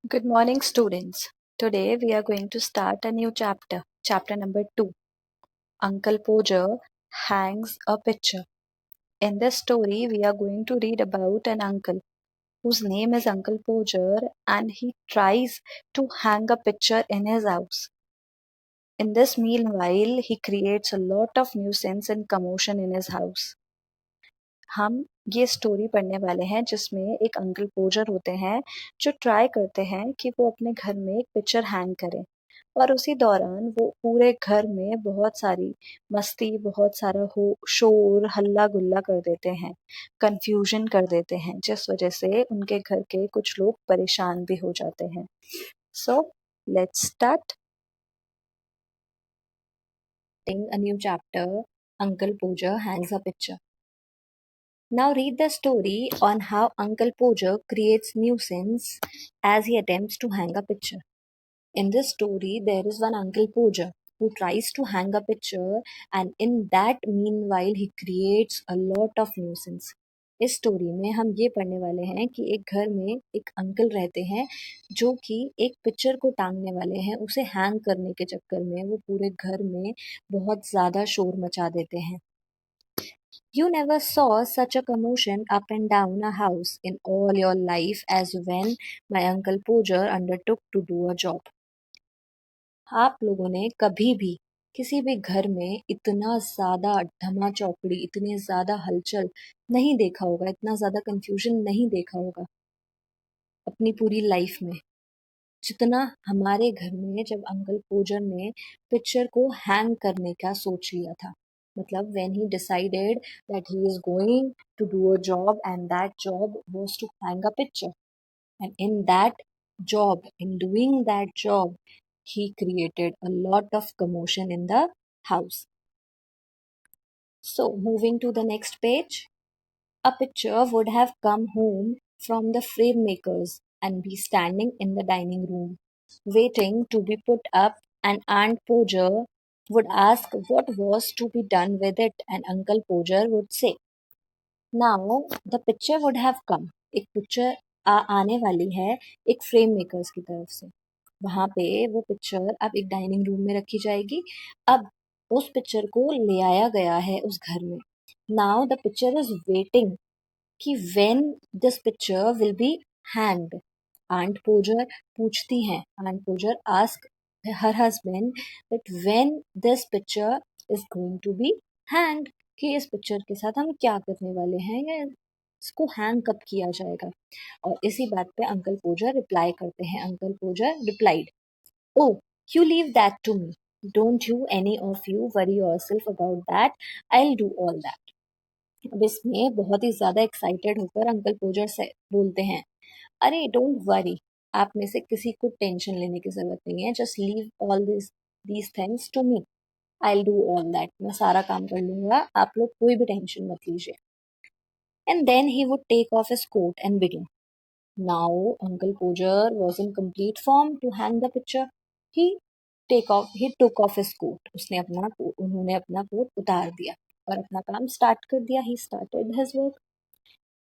Good morning, students. Today we are going to start a new chapter number 2. Uncle Poacher hangs a picture. In this story, we are going to read about an uncle whose name is Uncle Poacher and he tries to hang a picture in his house. In this meanwhile, he creates a lot of nuisance and commotion in his house. हम ये story पढ़ने वाले हैं जिसमें एक uncle पोजर होते हैं जो ट्राई करते हैं कि वो अपने घर में एक पिक्चर हैंग करें और उसी दौरान वो पूरे घर में बहुत सारी मस्ती बहुत सारा हो शोर हल्ला गुल्ला कर देते हैं कंफ्यूजन कर देते हैं जिस वजह से उनके घर के कुछ लोग परेशान भी हो जाते हैं so let's start a new chapter. Uncle Poacher hangs a picture. Now read the story on how Uncle Poacher creates nuisance as he attempts to hang a picture. In this story, there is one Uncle Poacher who tries to hang a picture, and in that meanwhile he creates a lot of nuisance. इस story में हम ये पढ़ने वाले हैं कि एक घर में एक अंकल रहते हैं जो कि एक पिक्चर को टांगने वाले हैं उसे हैंग करने के चक्कर में वो पूरे घर में बहुत ज़्यादा शोर मचा देते हैं You never saw such a commotion up and down a house in all your life as when my uncle Poacher undertook to do a job. आप लोगों ने कभी भी किसी भी घर में इतना ज़्यादा धमा चौकड़ी इतनी ज़्यादा हलचल नहीं देखा होगा इतना ज़्यादा कंफ्यूजन नहीं देखा होगा अपनी पूरी लाइफ में जितना हमारे घर में जब अंकल पोजर ने पिक्चर को हैंग करने का सोच लिया था मतलब when he decided that he is going to do a job and that job was to hang a picture and in that job in doing that job he created a lot of commotion in the house. So moving to the next page, a picture would have come home from the frame makers and be standing in the dining room, waiting to be put up, and Aunt Poacher would ask what was to be done with it, and Uncle Poacher would say, Now the picture would have come. एक picture आने वाली है एक frame makers की तरफ से वहां पे वो पिक्चर अब एक डाइनिंग रूम में रखी जाएगी अब उस पिक्चर को ले आया गया है उस घर में now the picture is waiting कि when this picture will be hanged. Aunt Poacher पूछती हैं Aunt Poacher ask her husband that when this picture is going to be hanged कि इस पिक्चर के साथ हम क्या करने वाले हैं या इसको हैंग कब किया जाएगा और इसी बात पे अंकल पोजर रिप्लाई करते हैं uncle पोजर replied Oh, you leave that to me. Don't you any of you worry yourself about that. I'll do all that. अब इसमें बहुत ही ज़्यादा एक्साइटेड होकर अंकल पोजर से बोलते हैं अरे डोंट वरी आप में से किसी को टेंशन लेने की ज़रूरत नहीं है just leave all these things to me I do all that मैं सारा काम कर लूँगा आप लोग कोई भी टेंशन मत लीजिए and then he would take off his coat and begin now uncle Podger was in complete form to hang the picture he he took off his coat उन्होंने अपना कोट उतार दिया और अपना काम स्टार्ट कर दिया he started his work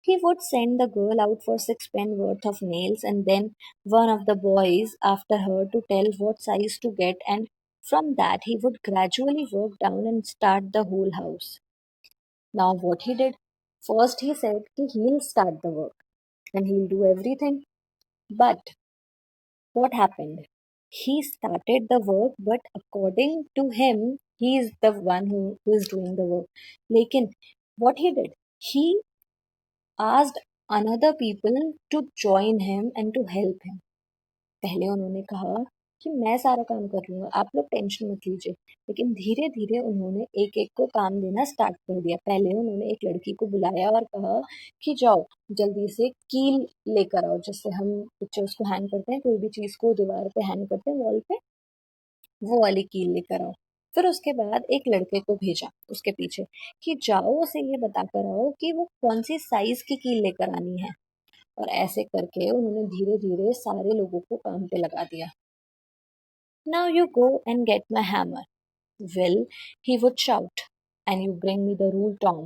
He would send the girl out for 6 pence worth of nails and then one of the boys after her to tell what size to get, and from that he would gradually work down and start the whole house. Now, what he did? First, he said that he'll start the work and he'll do everything. But what happened? He started the work, but according to him, he is the one who is doing the work. Lekin, what he did? He asked another people to join him and to help him. पहले उन्होंने कहा कि मैं सारा काम कर लूँगा आप लोग टेंशन मत लीजिए लेकिन धीरे धीरे उन्होंने एक एक को काम देना स्टार्ट कर दिया पहले उन्होंने एक लड़की को बुलाया और कहा कि जाओ जल्दी से कील लेकर आओ जिससे हम पिक्चर्स को हैंग करते हैं कोई भी चीज़ को दीवार पे हैंग करते हैं वॉल पे वो वाली कील लेकर आओ फिर उसके बाद एक लड़के को भेजा उसके पीछे कि जाओ उसे ये बता कर आओ कि वो कौन सी साइज की कील लेकर आनी है और ऐसे करके उन्होंने धीरे धीरे सारे लोगों को काम पे लगा दिया Now you go and get my hammer. Will, he would shout, and you bring me the rule Tom.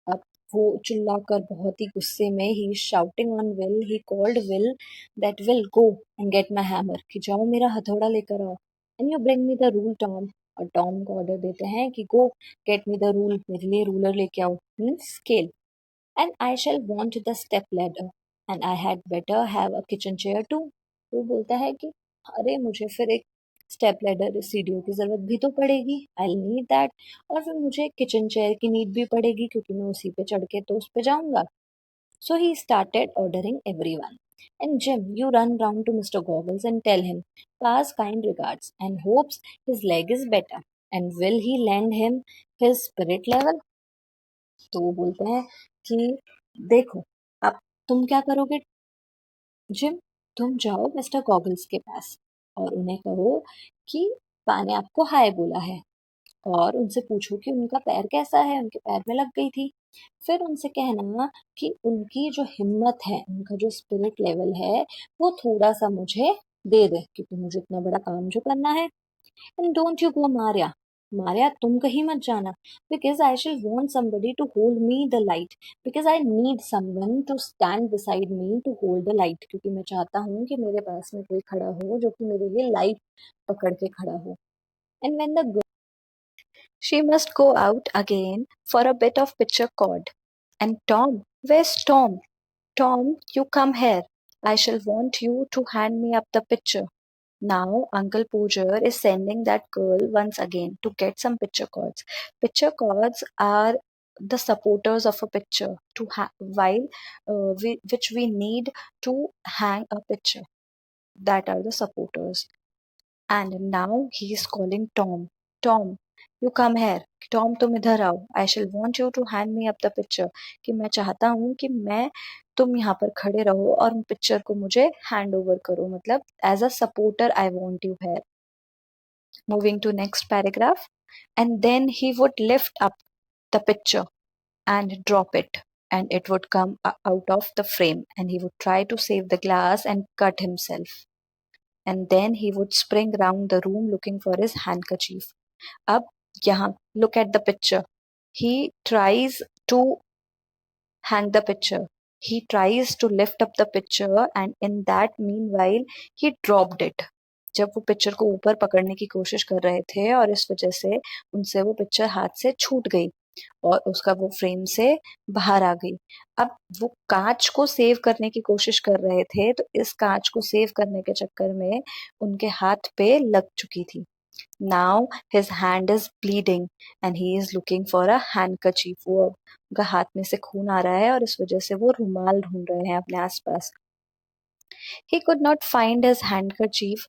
अब वो चिल्लाकर बहुत ही गुस्से में ही shouting on will he called will that will go and get my hammer कि जाओ मेरा हथौड़ा लेकर आओ and you bring me the rule Tom. और टॉम को ऑर्डर देते हैं कि go get me the rule, मेरे लिए रूलर लेके आओ means scale, and I shall want the step ladder and I had better have a kitchen chair too. वो बोलता है कि अरे मुझे फिर एक स्टेप लैडर सीढ़ियों की जरूरत भी तो पड़ेगी, आई नीड दैट, और फिर मुझे किचन चेयर की नीड भी पड़ेगी क्योंकि मैं उसी पे चढ़ के तो उस पे जाऊंगा। So he started ordering everyone. And Jim, you run round to Mr. Goggles and tell him, pass kind regards, and hopes his leg is better. And will he lend him his spirit level? तो वो बोलते हैं कि देखो, अब तुम क्या करोगे जिम? तुम जाओ मिस्टर गॉगल्स के पास और उन्हें कहो कि पा ने आपको हाय बोला है, और उनसे पूछो कि उनका पैर कैसा है, उनके पैर में लग गई थी। फिर उनसे कहना कि उनकी जो हिम्मत है, उनका जो स्पिरिट लेवल है, वो थोड़ा सा मुझे दे दे क्योंकि मुझे इतना बड़ा काम जो करना है। And don't you go Maria, Maria तुम कहीं मत जाना, because I shall want somebody to hold me the light, because I need someone to stand beside me to hold the light, क्योंकि मैं चाहता हूँ कि मेरे पास में कोई खड़ा हो जो कि मेरे लिए लाइट पकड़ के खड़ा हो। And when the she must go out again for a bit of picture cord. And Tom, where's Tom? Tom, you come here. I shall want you to hand me up the picture. Now, Uncle Poojer is sending that girl once again to get some picture cords. Picture cords are the supporters of a picture to while which we need to hang a picture. That are the supporters. And now he is calling Tom. Tom, you come here. Tom, तुम इधर आओ. I shall want you to hand me up the picture. कि मैं चाहता हूँ कि तुम यहाँ पर खड़े रहो और पिक्चर को मुझे हैंड ओवर करो, मतलब as a supporter I want you here. Moving to next paragraph. And then he would lift up the picture and drop it, and it would come out of the frame, and he would try to save the glass and cut himself. And then he would spring round the room looking for his handkerchief. Ab yahan, look at the picture. He tries to hang the picture. He tries to lift up the picture, and in that meanwhile he dropped it. जब वो picture को ऊपर पकड़ने की कोशिश कर रहे थे और इस वजह से उनसे वो पिक्चर हाथ से छूट गई और उसका वो फ्रेम से बाहर आ गई। अब वो कांच को सेव करने की कोशिश कर रहे थे, तो इस कांच को सेव करने के चक्कर में उनके हाथ पे लग चुकी थी। Now his hand is bleeding and he is looking for a handkerchief. वो उनका हाथ में से खून आ रहा है और इस वजह से वो रुमाल ढूंढ रहे हैं अपने आसपास। He could not find his handkerchief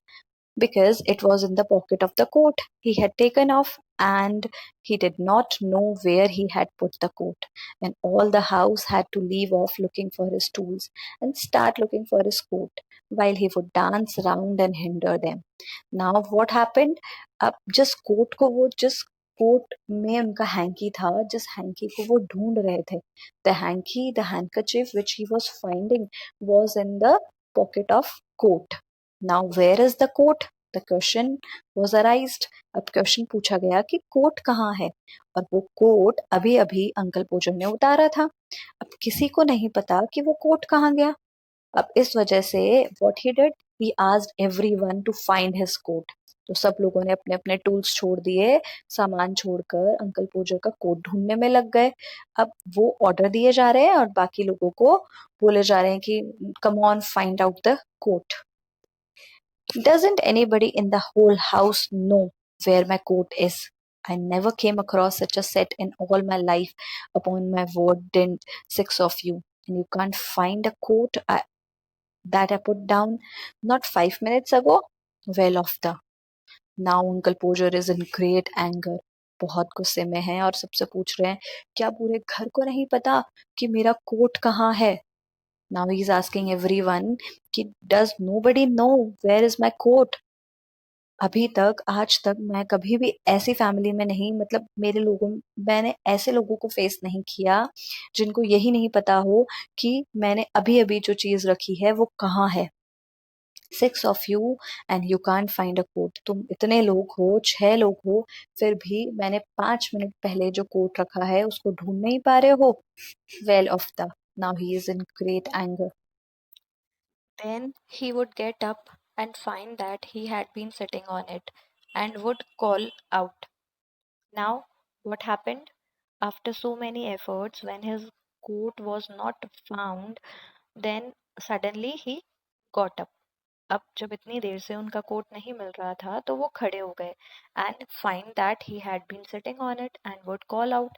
because it was in the pocket of the coat he had taken off, and he did not know where he had put the coat. And all the house had to leave off looking for his tools and start looking for his coat while he would dance round and hinder them. Now what happened? अब जिस coat में उनका hanky था, जिस hanky को वो ढूंढ रहे थे, the handkerchief which he was finding was in the pocket of coat. Now where is the coat? The question was arised. अब क्वेश्चन पूछा गया कि कोट कहाँ है, और वो कोट अभी अभी अंकल पोजर ने उतारा था। अब किसी को नहीं पता कि वो कोट कहाँ गया। अब इस वजह से what he did, he asked everyone to find his coat. तो सब लोगों ने अपने अपने टूल्स छोड़ दिए, सामान छोड़कर अंकल पोजर का कोट ढूंढने में लग गए। अब वो ऑर्डर दिए जा रहे हैं और बाकी लोगों को बोले जा रहे हैं कि come on find out the coat. Doesn't anybody in the whole house know where my coat is? I never came across such a set in all my life. Upon my word, didn't six of you. And you can't find a coat that I put down not 5 minutes ago? Well off the. Now Uncle Pojer is in great anger. बहुत गुस्से में हैं और सबसे पूछ रहे हैं, क्या पूरे घर को नहीं पता कि मेरा कोट कहाँ है? Now he's asking everyone कि does nobody know where is my coat? अभी तक आज तक मैं कभी भी ऐसी फैमिली में नहीं, मतलब मैंने ऐसे लोगों को फेस नहीं किया जिनको यही नहीं पता हो कि मैंने अभी अभी जो चीज रखी है वो कहाँ है. 6 of you and you can't find a coat. तुम इतने लोग हो, 6 लोग हो, फिर भी मैंने 5 मिनट पहले जो कोट रखा है उसको ढूंढ नहीं पा रहे हो. Well of the. Now he is in great anger. Then he would get up and find that he had been sitting on it and would call out. Now, what happened? After so many efforts, when his coat was not found, then suddenly he got up. अब जब इतनी देर से उनका coat नहीं मिल रहा था तो वो खड़े हो गए and find that he had been sitting on it and would call out.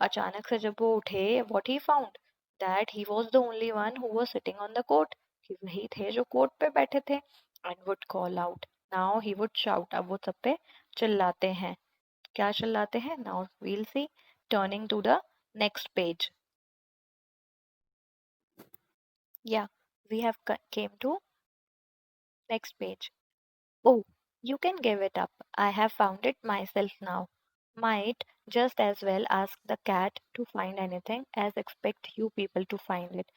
अचानक से जब वो उठे, what he found that he was the only one who was sitting on the coat, कि वही थे जो कोट पे बैठे थे. And would call out. Now he would shout. अब वो सब पे चिल्लाते हैं. क्या चिल्लाते हैं? Now we'll see. Turning to the next page. या we have came to next page. Oh, you can give it up. I have found it myself now. Might just as well ask the cat to find anything as expect you people to find it.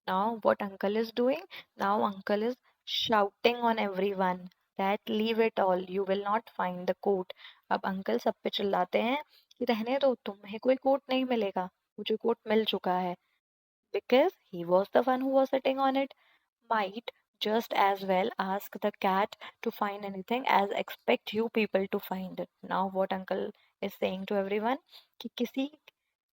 Now, what uncle is doing? Now, uncle is shouting on everyone that leave it all. You will not find the coat. अब uncle सब पे चिल्लाते हैं कि रहने दो, तुम्हें कोई कोट नहीं मिलेगा. मुझे कोट मिल चुका है. Because he was the one who was sitting on it. Might just as well ask the cat to find anything as expect you people to find it. Now what uncle is saying to everyone कि किसी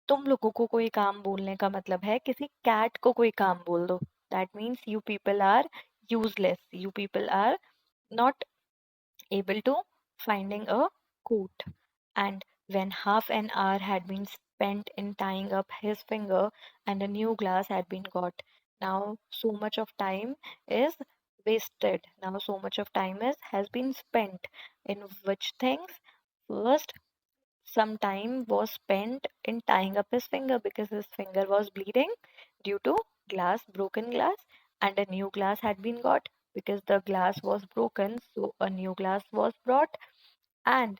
तुम लोगों को कोई काम बोलने का मतलब है किसी cat को कोई काम बोल दो. That means you people are useless. You people are not able to finding a coat. And when half an hour had been spent in tying up his finger and a new glass had been got, now so much of time is wasted. Now so much of time is has been spent in which things? First, some time was spent in tying up his finger because his finger was bleeding due to broken glass, and a new glass had been got because the glass was broken, so a new glass was brought, and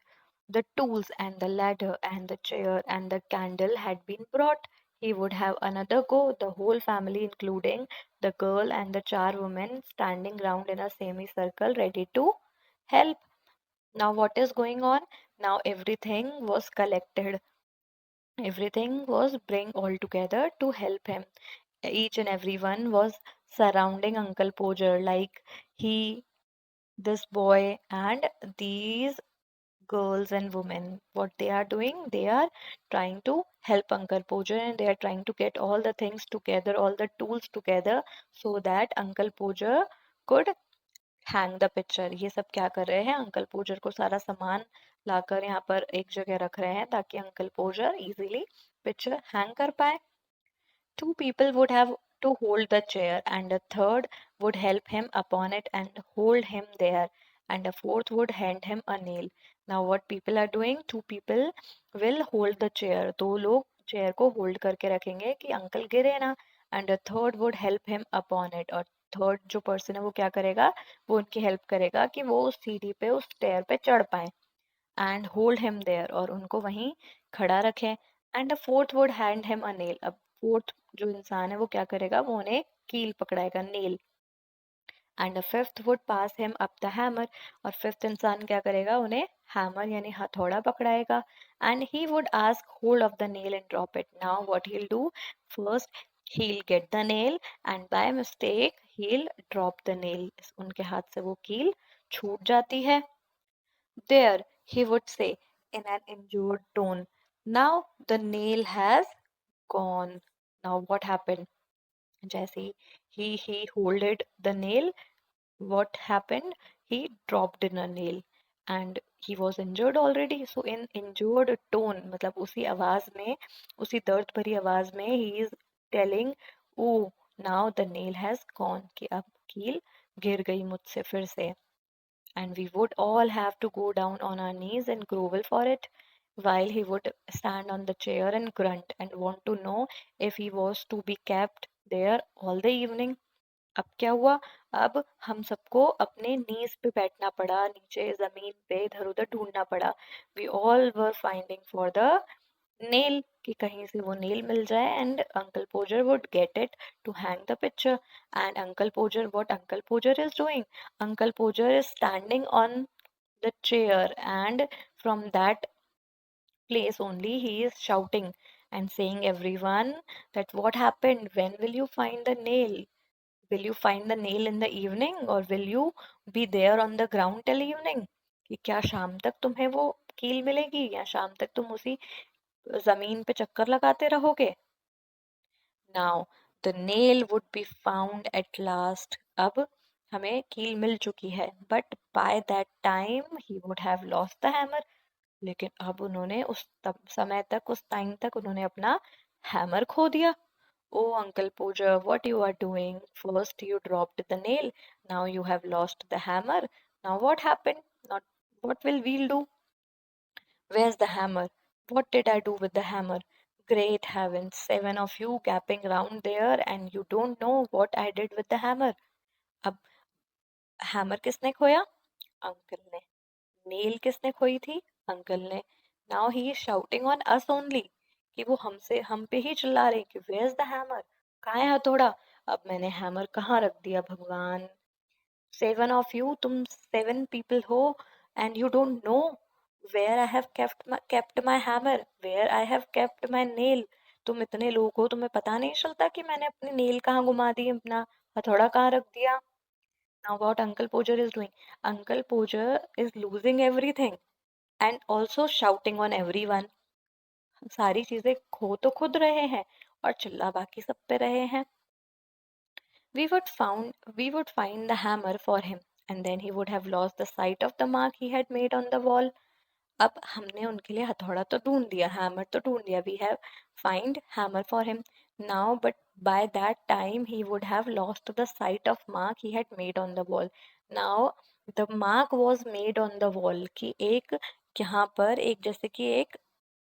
the tools and the ladder and the chair and the candle had been brought. He would have another go, the whole family, including the girl and the charwoman, standing round in a semicircle ready to help. Now, what is going on? Now, everything was collected, everything was bring all together to help him. Each and everyone was surrounding Uncle Pojer, like he, this boy, and these girls and women. What they are doing? They are trying to help Uncle Pojer and they are trying to get all the things together, all the tools together, so that Uncle Pojer could hang the picture. ये सब क्या कर रहे हैं? Uncle Podger को सारा सामान लाकर यहाँ पर एक जगह रख रहे हैं ताकि अंकल पोजर इजीली पिक्चर हैंग कर पाए. Two people would have to hold the chair, and a third would help him upon it and hold him there, and a fourth would hand him a nail. Now, what people are doing? Two people will hold the chair. दो लोग chair को hold करके रखेंगे कि uncle गिरे ना. And a third would help him upon it. और third जो पर्सन है वो क्या करेगा? वो उनकी हेल्प करेगा कि वो उस सीढ़ी पे, उस स्टेयर पे चढ़ पाए. एंड होल्ड हिम देयर, और उनको वहीं खड़ा रखें. And a fourth would hand him a nail. अब फोर्थ जो इंसान है वो क्या करेगा? वो उन्हें कील पकड़ाएगा, nail. And a fifth would pass him up the hammer. और फिफ्थ इंसान क्या करेगा? उन्हें हैमर यानी हथौड़ा पकड़ाएगा. And he would ask hold of the nail and drop it. Now what he will do? First he'll get the nail and by mistake he'll drop the nail. उनके हाथ से वो कील छूट जाती है. There, he would say in an injured tone, now the nail has gone. Now what happened? जैसे he holded the nail, what happened? He dropped in a nail and he was injured already. So in injured tone, मतलब उसी आवाज में, उसी दर्द भरी आवाज में he is telling, oh, now the nail has gone, कि अब कील गिर गई मुझसे फिर से. And we would all have to go down on our knees and grovel for it, while he would stand on the chair and grunt and want to know if he was to be kept there all the evening. अब क्या हुआ? अब हम सबको अपने नीज पे बैठना पड़ा, नीचे जमीन पे इधर उधर ढूंढना पड़ा. We all were finding for the nail, कि कहीं से वो nail मिल जाए, and Uncle Poacher would get it to hang the picture. And what Uncle Poacher is doing? Uncle Poacher is standing on the chair, and from that place only he is shouting and saying everyone that what happened, when will you find the nail, will you find the nail in the evening, or will you be there on the ground till evening, कि क्या शाम तक तुम्हें वो कील मिलेगी, या शाम तक तुम उसी जमीन पे चक्कर लगाते रहोगे. Now the nail would be found at last. अब हमें कील मिल चुकी है, but by that time he would have lost the hammer. लेकिन अब उन्होंने समय तक, उस टाइम तक उन्होंने अपना हैमर खो दिया. Oh, Uncle Pooja, what you are doing? First you dropped the nail, now you have lost the hammer. Now what happened? Not what will we do? Where's the hammer? What did I do with the hammer? Great heavens, 7 of you gapping around there and you don't know what I did with the hammer. अब hammer किसने खोया? Uncle ने. Nail किसने खोई थी? Uncle ने. Now he is shouting on us only, कि वो हम पे ही चिल्ला रहे हैं कि वेयर इज द हैमर, कहाँ है हथौड़ा. अब मैंने हैमर कहाँ रख दिया भगवान. 7 of you, तुम 7 people हो, and you don't know where I have kept my hammer, where I have kept my nail. तुम इतने लोग हो, तुम्हें पता नहीं चलता कि मैंने अपनी नेल कहाँ घुमा दी, अपना हथौड़ा कहाँ रख दिया. Now what Uncle Poacher is doing? Uncle Poacher is losing everything and also shouting on everyone. सारी चीजें खो तो खुद रहे हैं और चिल्ला बाकी सब पे रहे हैं. We would find the hammer for him, and then he would have lost the sight of the mark he had made on the wall. अब हमने उनके लिए हथौड़ा तो ढूंढ दिया, हैमर तो ढूंढ दिया. We have find hammer for him now, but by that time he would have lost the sight of mark he had made on the wall. Now the mark was made on the wall, कि एक यहाँ पर एक जैसे कि एक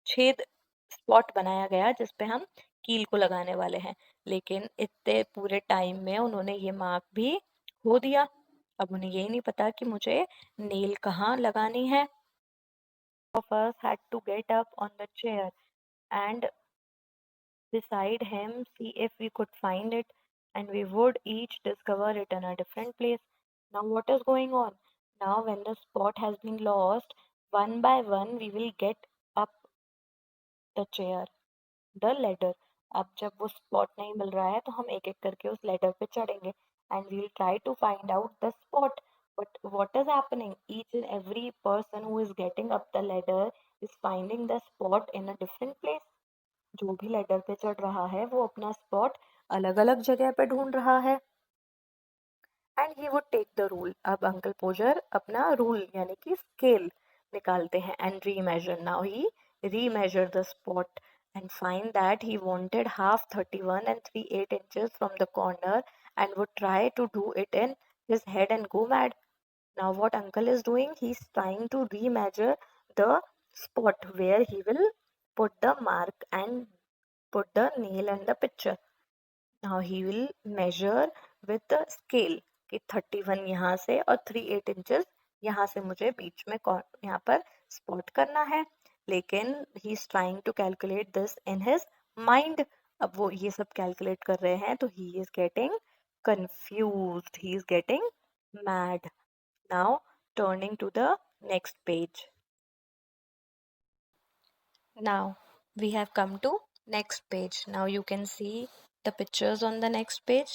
छेद spot बनाया गया जिस पे हम कील को लगाने वाले हैं. लेकिन इतने पूरे टाइम में उन्होंने ये मार्क भी खो दिया. अब उन्हें यही नहीं पता कि मुझे नेल कहाँ लगानी है. Of us had to get up on the chair and beside him see if we could find it, and we would each discover it in a different place. Now what is going on? Now when the spot has been lost, one by one we will get up the chair, the ladder. अब जब वो spot नहीं मिल रहा है तो हम एक एक करके उस लेडर पे चढ़ेंगे, and we will try to find out the spot. But what is happening, each and every person who is getting up the ladder is finding the spot in a different place. जो भी ladder पे चढ़ रहा है वो अपना spot अलग अलग जगह पे ढूंढ रहा है. And he would take the rule. अब अंकल पोजर अपना रूल यानी कि स्केल निकालते हैं and remeasure. Now he remeasure the spot and find that he wanted half 31 and 3/8 inches from the corner, and would try to do it in his head and go mad. Now what uncle is doing, he's trying to remeasure the spot where he will put the mark and put the nail and the picture. Now he will measure with the scale कि 31 यहाँ से और 3/8 inches यहाँ से मुझे बीच में यहाँ पर स्पॉट करना है. लेकिन he is trying to calculate this in his mind. अब वो ये सब कैलकुलेट कर रहे हैं तो he is getting confused, he is getting mad. Now turning to the next page. Now we have come to next page. Now you can see the pictures on the next page.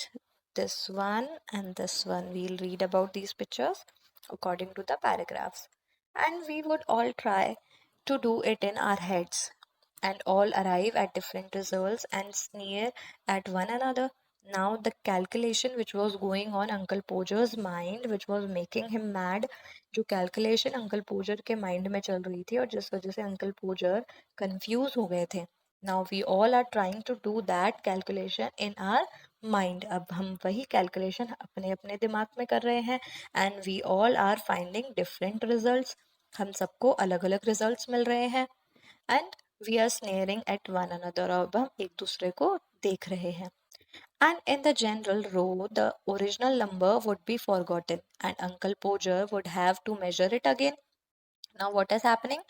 This one and this one. We'll read about these pictures according to the paragraphs. And we would all try to do it in our heads and all arrive at different results and sneer at one another. Now the calculation which was going on Uncle Poacher's mind, which was making him mad, जो calculation uncle पोजर के mind में चल रही थी और जिस वजह से अंकल पोजर कंफ्यूज हो गए थे. Now we all are trying to do that calculation in our mind. अब हम वही कैलकुलेशन अपने अपने दिमाग में कर रहे हैं and we all are finding different results. हम सबको अलग अलग रिजल्ट्स मिल रहे हैं and we are sneering at one another. अब हम एक दूसरे को देख रहे हैं. And in the general row, the original number would be forgotten, and Uncle Poacher would have to measure it again. Now what is happening?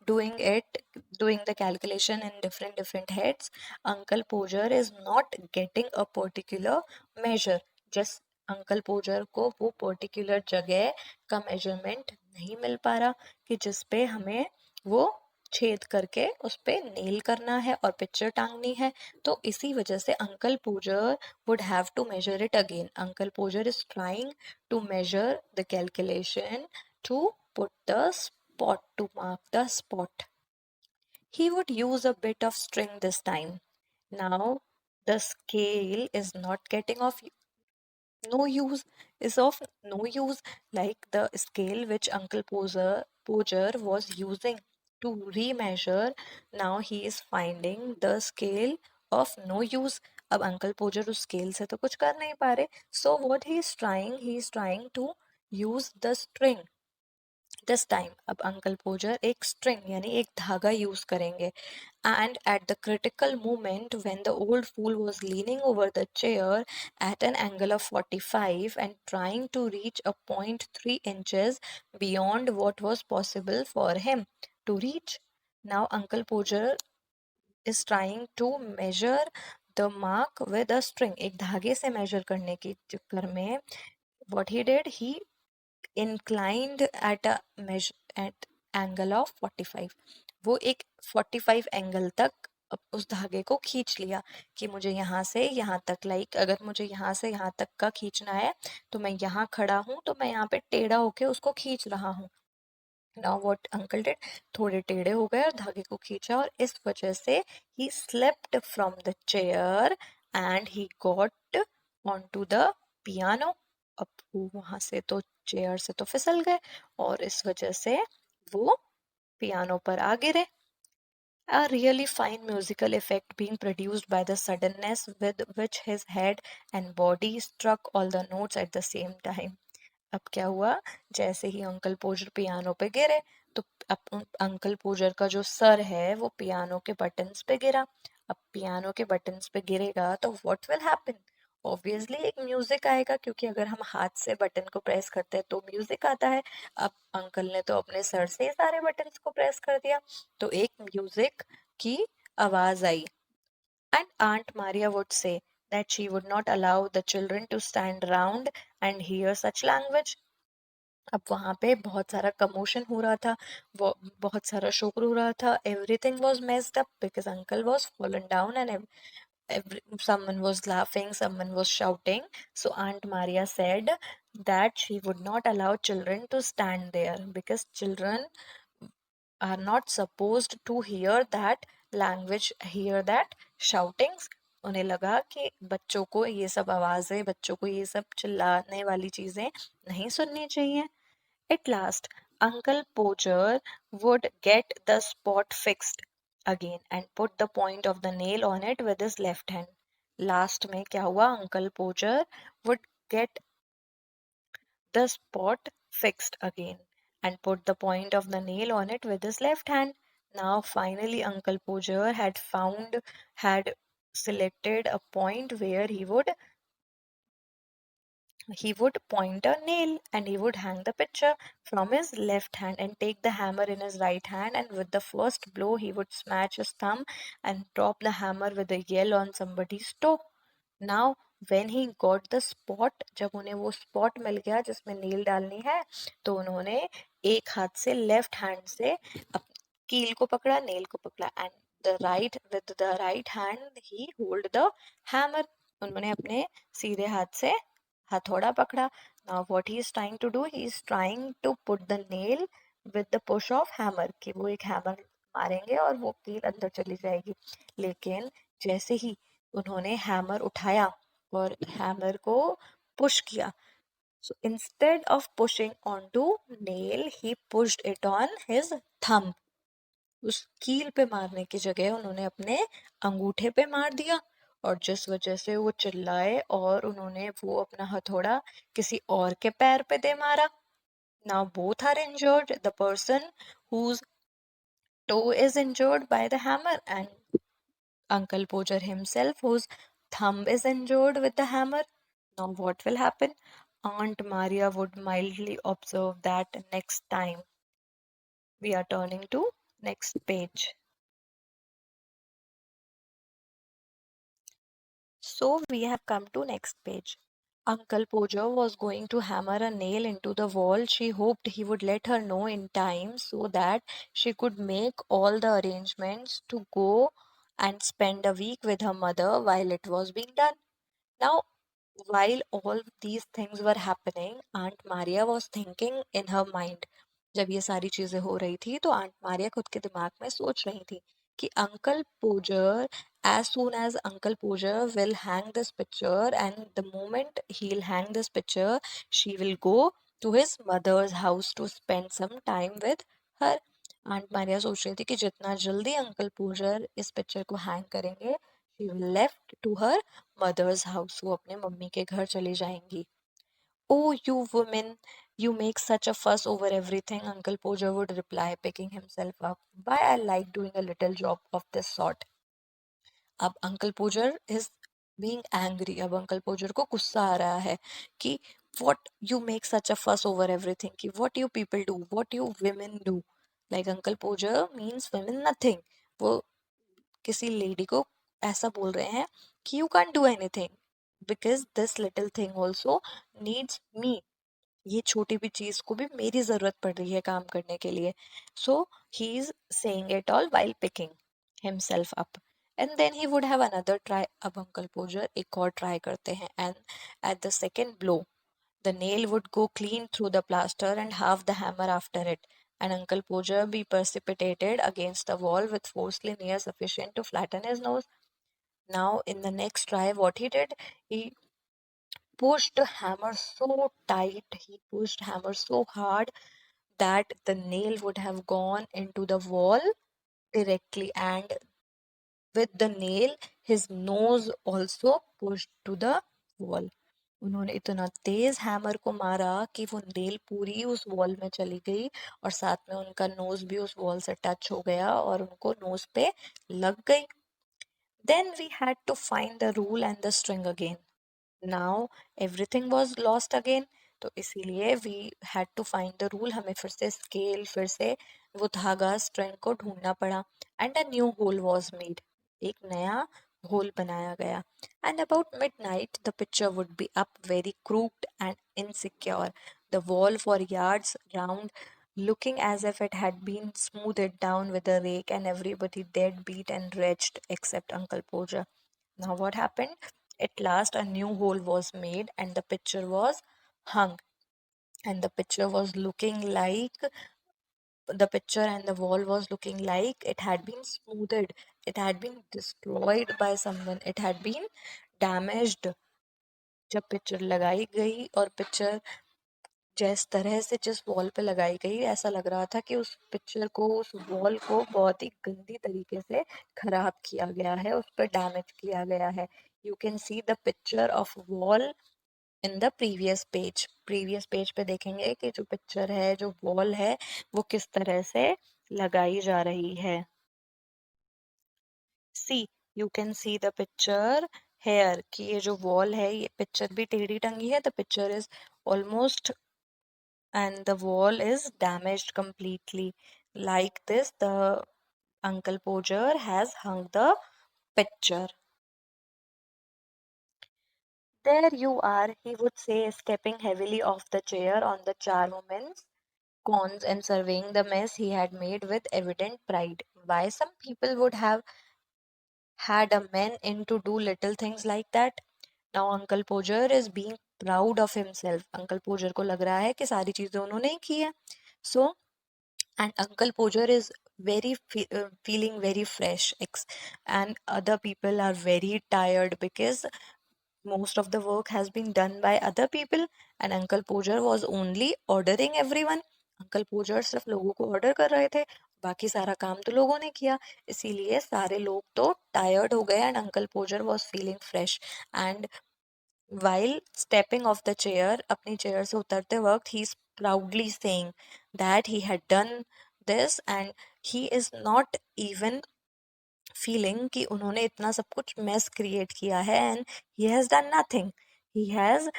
Doing it, doing the calculation in different heads, Uncle Pojar is not getting a particular measure. Just uncle Podger को वो particular जगह का measurement नहीं मिल पा रहा कि जिस पे हमें वो छेद करके उस पे नेल करना है और पिक्चर टांगनी है. तो इसी वजह से uncle पोजर would have to measure it again. Uncle Pojar is trying to measure the calculation to put the spot, to mark the spot. He would use a bit of string this time. Now the scale is not getting off, no use, is of no use, like the scale which Uncle Pojar was using to remeasure. Now he is finding the scale of no use. अब uncle पोजर उस scale से तो कुछ कर नहीं पा रहे. So what he is trying to use the string. This time अब अंकल पोजर एक स्ट्रिंग यानी एक धागा यूज करेंगे. And at the critical moment when the old fool was leaning over the chair at an angle of 45 and trying to reach a point 3 inches beyond what was possible for him to reach. Now Uncle Pojar is trying to measure the mark with a string. एक धागे से measure करने के चक्कर में what he did, he inclined at a measure at angle of 45. वो एक 45 angle तक उस धागे को खींच लिया कि मुझे यहाँ से यहाँ तक, लाइक अगर मुझे यहाँ से यहाँ तक का खींचना है तो मैं यहाँ खड़ा हूँ तो मैं यहाँ पे टेढ़ा होके उसको खींच रहा हूँ. नाउ व्हाट अंकल डिड, थोड़े टेढ़े हो गए और धागे को खींचा और इस वजह से he slipped from the chair and he got on to the piano. अब वो वहां से तो चेयर से तो फिसल गए और इस वजह से वो पियानो पर आ गिरे. A really fine musical effect being produced by the suddenness with which his head and body struck all the notes at the same time. अब क्या हुआ, जैसे ही अंकल पोजर पियानो पे गिरे तो अंकल पोजर का जो सर है वो पियानो के बटन्स पे गिरा. अब पियानो के बटन्स पे गिरेगा तो व्हाट विल हैपन, ऑब्वियसली एक म्यूजिक आएगा क्योंकि अगर हम हाथ से बटन को प्रेस करते हैं तो म्यूजिक आता है. अब अंकल ने तो अपने सर से ही सारे बटन्स को प्रेस कर दिया तो एक म्यूजिक की आवाज आई. And Aunt Maria would say that she would not allow the children to stand round and hear such language. अब वहां पे बहुत सारा कमोशन हो रहा था, वो बहुत सारा शोर हो रहा था. Everything was messed up because uncle was fallen down and someone was laughing, someone was shouting. So Aunt Maria said that she would not allow children to stand there because children are not supposed to hear that language, hear that shoutings. उन्हें लगा कि बच्चों को ये सब आवाजें, बच्चों को ये सब चिल्लाने वाली चीजें नहीं सुननी चाहिए. At last, Uncle Poacher would get the spot fixed again and put the point of the nail on it with his left hand. Last में क्या हुआ, Uncle Poacher would get the spot fixed again and put the point of the nail on it with his left hand. Now finally Uncle Poacher had selected a point where he would point a nail and he would hang the picture from his left hand and take the hammer in his right hand, and with the first blow he would smash his thumb and drop the hammer with a yell on somebody's toe. Now when he got the spot, जब उन्हें वो spot मिल गया जिसमें nail डालनी है तो उन्होंने एक हाथ से लेफ्ट हैंड से कील को पकड़ा, नेल को पकड़ा, and the right hand he hold the hammer. उन्होंने अपने सीधे हाथ से हथौड़ा पकड़ा. Now what he is trying to do, he is trying to put the nail with the push of hammer, कि वो एक हैमर मारेंगे और वो कील अंदर चली जाएगी. लेकिन जैसे ही उन्होंने हैमर उठाया और हैमर को पुश किया, so instead of pushing onto nail he pushed it on his thumb. उस कील पे मारने की जगह उन्होंने अपने अंगूठे पे मार दिया और जिस वजह से वो चिल्लाए और उन्होंने वो अपना हथौड़ा किसी और के पैर पे दे मारा. Now both are injured. The person whose toe is injured by the hammer and Uncle Poacher himself whose thumb is injured with the hammer. Now what will happen? Aunt Maria would mildly observe that next time We are turning to next page. So we have come to next page. Uncle Pojo was going to hammer a nail into the wall. She hoped he would let her know in time so that she could make all the arrangements to go and spend a week with her mother while it was being done. Now, while all these things were happening, Aunt Maria was thinking in her mind. जब ये सारी चीजें हो रही थी तो aunt Maria खुद के दिमाग में सोच रही थी कि uncle पोजर, as soon as Uncle Poja will hang this picture, and the moment he'll hang this picture, she will go to his mother's house to spend some time with her. Aunt Maria सोच रही थी कि जितना जल्दी uncle पोजर इस picture को hang करेंगे, she will left to her mother's house. वो अपने मम्मी के घर चली जाएंगी. Oh, you women, you make such a fuss over everything, Uncle Poja would reply, picking himself up. Why, I like doing a little job of this sort. अब uncle पोजर is being angry. अब uncle Podger को गुस्सा आ रहा है कि what you make such अ फस over everything, कि what you people do, what you women do. Like uncle पोजर means women nothing. वो किसी लेडी को ऐसा बोल रहे हैं कि you can do anything because this little thing also needs मी. ये छोटी भी चीज को भी मेरी जरूरत पड़ रही है काम करने के लिए. So he is saying it all while picking himself up. And then he would have another try. अब अंकल पोजर एक और ट्राई करते हैं, and at the second blow the nail would go clean through the plaster and half the hammer after it, and Uncle Poja be precipitated against the wall with force near sufficient to flatten his nose. Now, in the next try, what he did, he pushed hammer so tight, he pushed hammer so hard that the nail would have gone into the wall directly, and with the nail his nose also pushed to the wall. उन्होंने इतना तेज hammer को मारा कि वो nail पूरी उस wall में चली गई, और साथ में उनका नोज भी उस वॉल से टच हो गया और उनको नोज पे लग गई. Then we had to find the rule and the string again. Now everything was lost again. तो इसीलिए we had to find the rule. हमें फिर से स्केल, फिर से वो धागा स्ट्रिंग को ढूंढना पड़ा. And a new hole was made. एक नया होल बनाया गया. And about midnight the picture would be up, very crooked and insecure, the wall for yards round, looking as if it had been smoothed down with a rake, and everybody dead beat and wretched except Uncle Poja. Now what happened? At last a new hole was made and the picture was hung. And the picture and the wall was looking like it had been smoothed. It had been destroyed by someone. It had been damaged. जब picture लगाई गई और picture जिस तरह से जिस wall पे लगाई गई, ऐसा लग रहा था कि उस पिक्चर को, उस वॉल को बहुत ही गंदी तरीके से खराब किया गया है, उस पर डैमेज किया गया है. You can see the picture of wall in the previous page पे देखेंगे कि जो पिक्चर है, जो वॉल है, वो किस तरह से लगाई जा रही है. See, you can see the picture here, कि ये जो वॉल है, ये पिक्चर भी टेढ़ी टंगी है. The picture is almost, and the wall is damaged completely. Like this, the Uncle Poacher has hung the picture. There you are, he would say, stepping heavily off the chair on the charwoman's cons and surveying the mess he had made with evident pride. Why some people would have had a man in to do little things like that. Now Uncle Poacher is being proud of himself. Uncle Poacher को लग रहा है कि सारी चीजें उन्होंने ही की है. So, and Uncle Poacher is feeling very fresh, and other people are very tired because most of the work has been done by other people, and Uncle Poacher was only ordering everyone. Uncle Poacher सिर्फ लोगों को order कर रहे थे, बाकी सारा काम तो लोगों ने किया. इसीलिए सारे लोग तो टायर्ड हो गए, and Uncle Poacher was feeling fresh. And while stepping off the chair, अपनी चेयर से उतरते वक्त, he is proudly saying that he had done this, and he is not even feeling कि उन्होंने इतना सब कुछ mess create किया है, and he has done nothing. He has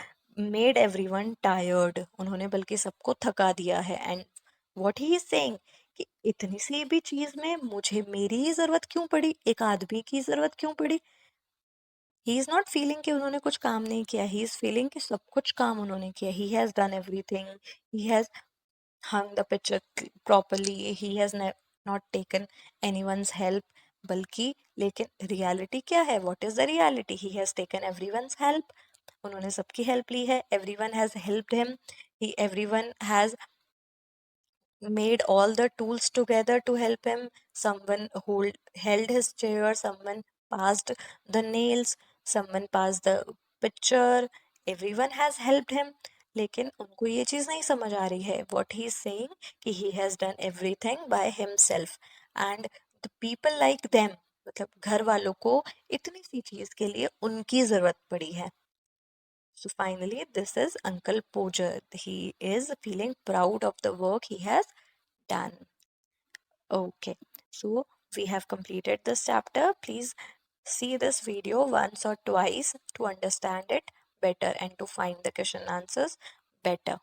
made everyone tired. उन्होंने बल्कि सबको थका दिया है. And what he is saying कि इतनी सी भी चीज में मुझे मेरी ही जरूरत क्यों पड़ी, एक आदमी की जरूरत क्यों पड़ी। ही इज नॉट फीलिंग कि उन्होंने कुछ काम नहीं किया, ही इज फीलिंग कि सब कुछ काम उन्होंने किया, he has done everything, he has hung the picture properly, he has not taken anyone's help। बल्कि लेकिन रियलिटी क्या है, what is the reality, he has taken everyone's help। उन्होंने सबकी हेल्प ली है, everyone has helped him, everyone has made all the tools together to help him। Someone held his chair, someone passed the nails, someone passed the picture, everyone has helped him। लेकिन उनको ये चीज नहीं समझ आ रही है, what he is saying कि he has done everything by himself and the people like them, मतलब घर वालों को इतनी सी चीज के लिए उनकी जरूरत पड़ी है। So finally, this is Uncle Pojar. He is feeling proud of the work he has done। Okay, so we have completed this chapter. Please see this video once or twice to understand it better and to find the question answers better।